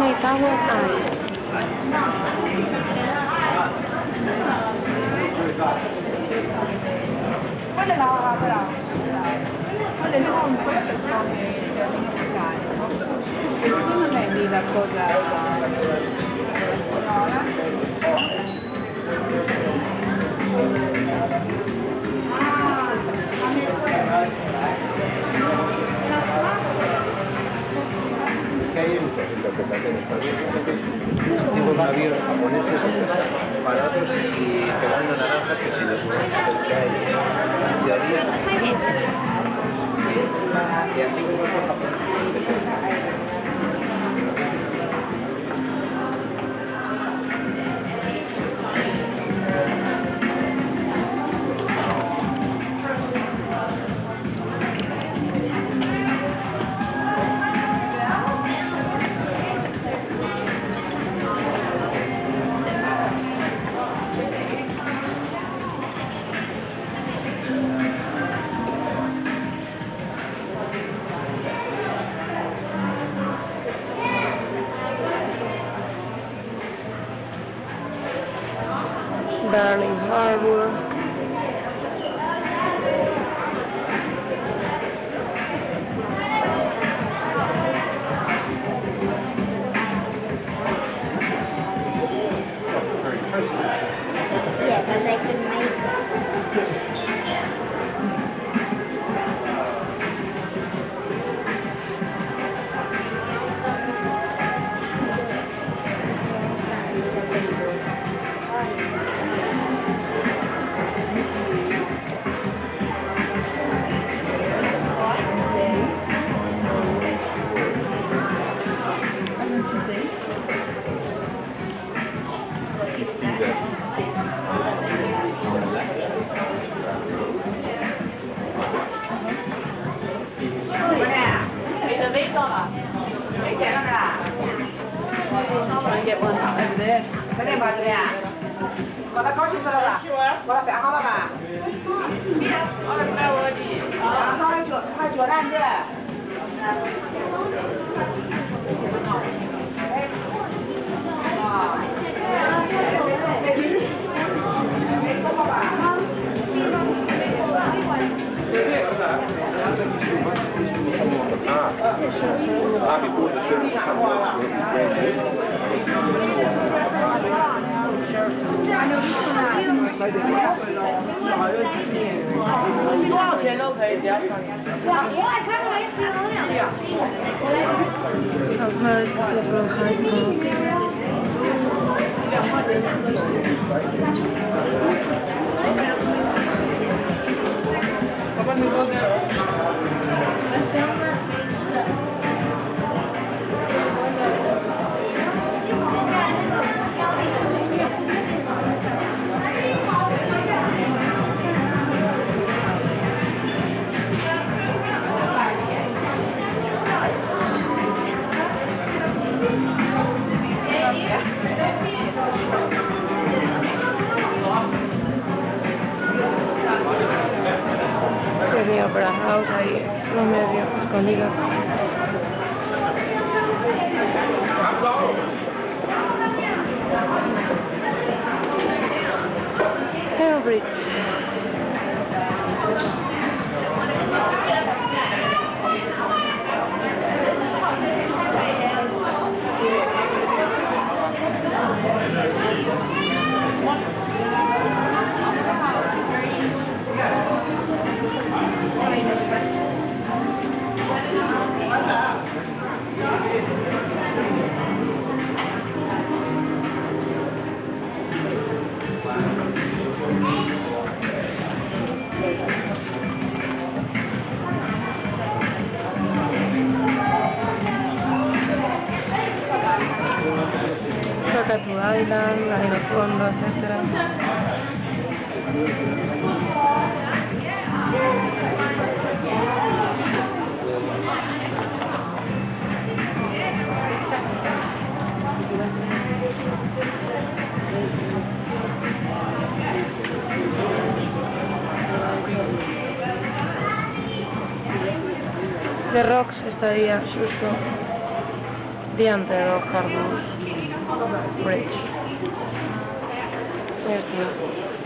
many towers hay? Quelle là, però. Quelle non, quelle persone che vengono a giocare, no? E secondo me lì la cosa que hay interpretaciones tipo navíos japoneses para otros y pegando naranjas que si los que hay en teoría de antiguos japoneses. Darling Harbour. Yeah, but they can make it. Get one out over there. Cái này mà nè. Còn nó có chứ sao là? Có là phải ho là bà. Ho là đâu rồi chị? Ho hai chuột ăn chứ. Before the service comes up, I've heard several high Quería para house ahí, lo medio escondido. Cambridge. Kakadu Island, Aerofondo, etc. The Rocks estaría justo Diante de los Cardus Bridge. Ya está.